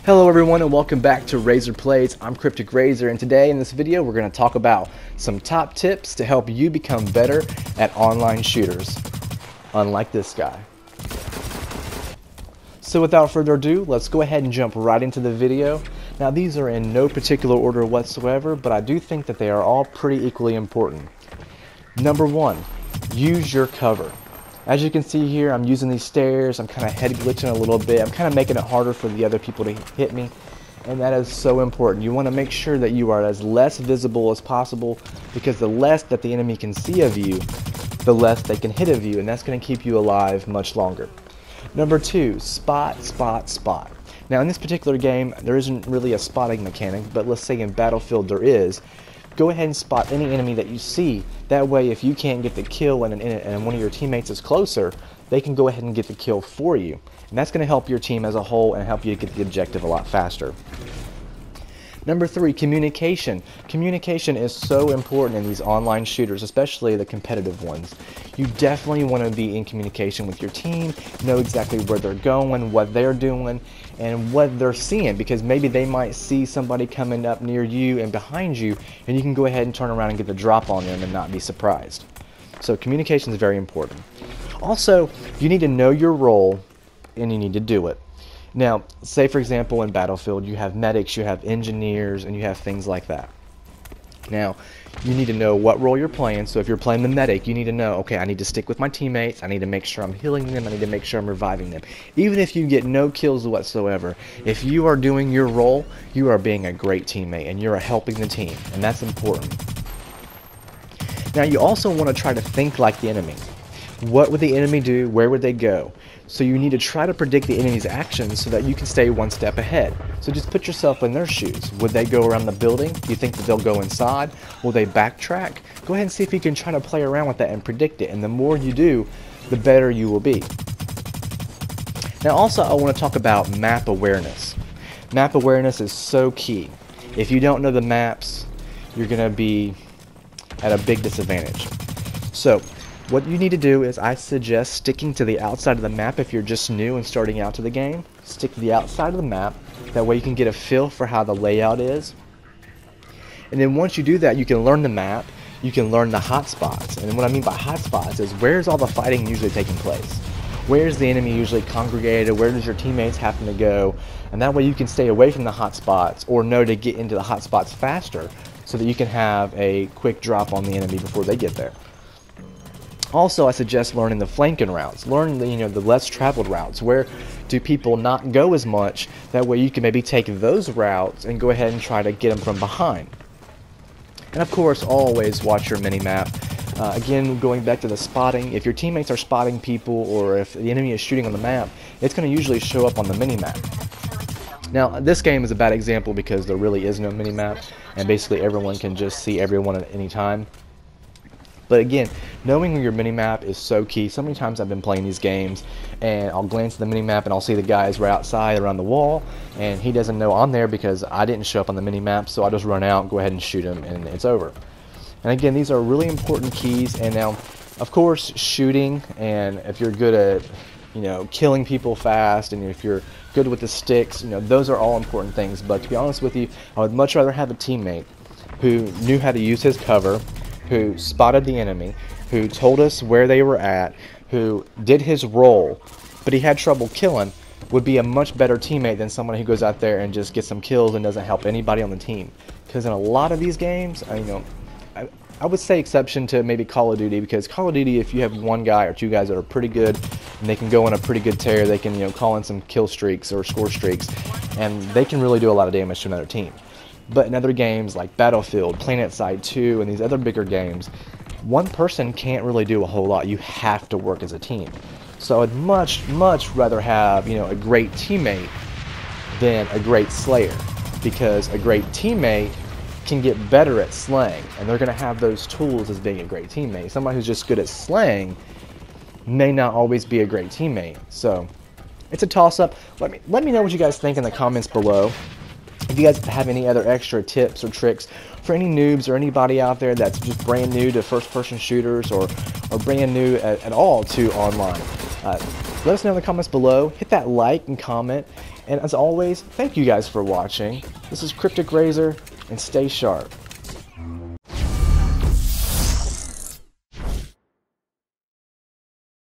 Hello everyone and welcome back to RaZr Plays. I'm Cryptic RaZr, and today in this video we're going to talk about some top tips to help you become better at online shooters, unlike this guy. So without further ado, let's go ahead and jump right into the video. Now these are in no particular order whatsoever, but I do think that they are all pretty equally important. Number one, use your cover. As you can see here, I'm using these stairs. I'm kind of head glitching a little bit. I'm kind of making it harder for the other people to hit me, and that is so important. You want to make sure that you are as less visible as possible, because the less that the enemy can see of you, the less they can hit of you, and that's going to keep you alive much longer. Number two, spot, spot, spot. Now in this particular game, there isn't really a spotting mechanic, but let's say in Battlefield there is. Go ahead and spot any enemy that you see. That way, if you can't get the kill and one of your teammates is closer, they can go ahead and get the kill for you. And that's going to help your team as a whole and help you get the objective a lot faster. Number three, communication. Communication is so important in these online shooters, especially the competitive ones. You definitely want to be in communication with your team, know exactly where they're going, what they're doing, and what they're seeing, because maybe they might see somebody coming up near you and behind you, and you can go ahead and turn around and get the drop on them and not be surprised. So communication is very important. Also, you need to know your role and you need to do it. Now, say for example in Battlefield you have medics, you have engineers, and you have things like that. Now, you need to know what role you're playing. So if you're playing the medic, you need to know, okay, I need to stick with my teammates, I need to make sure I'm healing them, I need to make sure I'm reviving them. Even if you get no kills whatsoever, if you are doing your role, you are being a great teammate and you're helping the team, and that's important. Now, you also want to try to think like the enemy. What would the enemy do? Where would they go? So you need to try to predict the enemy's actions so that you can stay one step ahead. So just put yourself in their shoes. Would they go around the building? Do you think that they'll go inside? Will they backtrack? Go ahead and see if you can try to play around with that and predict it. And the more you do, the better you will be. Now also, I want to talk about map awareness. Map awareness is so key. If you don't know the maps, you're going to be at a big disadvantage. So what you need to do is, I suggest sticking to the outside of the map if you're just new and starting out to the game. Stick to the outside of the map. That way you can get a feel for how the layout is. And then once you do that, you can learn the map. You can learn the hot spots. And what I mean by hot spots is, where's all the fighting usually taking place? Where's the enemy usually congregated? Where does your teammates happen to go? And that way you can stay away from the hot spots, or know to get into the hot spots faster, so that you can have a quick drop on the enemy before they get there. Also, I suggest learning the flanking routes. Learn the less traveled routes. Where do people not go as much? That way you can maybe take those routes and go ahead and try to get them from behind. And of course, always watch your minimap. Again, going back to the spotting, if your teammates are spotting people, or if the enemy is shooting on the map, it's going to usually show up on the minimap. Now, this game is a bad example because there really is no minimap, and basically everyone can just see everyone at any time. But again, knowing your minimap is so key. So many times I've been playing these games and I'll glance at the minimap and I'll see the guys right outside around the wall, and he doesn't know I'm there because I didn't show up on the minimap, so I just run out, go ahead and shoot him, and it's over. And again, these are really important keys. And now, of course, shooting, and if you're good at killing people fast, and if you're good with the sticks, those are all important things. But to be honest with you, I would much rather have a teammate who knew how to use his cover, who spotted the enemy, who told us where they were at, who did his role, but he had trouble killing, would be a much better teammate than someone who goes out there and just gets some kills and doesn't help anybody on the team. Because in a lot of these games, I would say exception to maybe Call of Duty, because Call of Duty, if you have one guy or two guys that are pretty good and they can go on a pretty good tear, they can call in some kill streaks or score streaks, and they can really do a lot of damage to another team. But in other games like Battlefield, PlanetSide 2, and these other bigger games, one person can't really do a whole lot. You have to work as a team. So I'd much rather have a great teammate than a great slayer, because a great teammate can get better at slaying, and they're going to have those tools as being a great teammate. Somebody who's just good at slaying may not always be a great teammate. So it's a toss-up. Let me know what you guys think in the comments below. If you guys have any other extra tips or tricks for any noobs or anybody out there that's just brand new to first-person shooters, or brand new at all to online, let us know in the comments below. Hit that like and comment, And as always, thank you guys for watching. This is Cryptic RaZr, and stay sharp.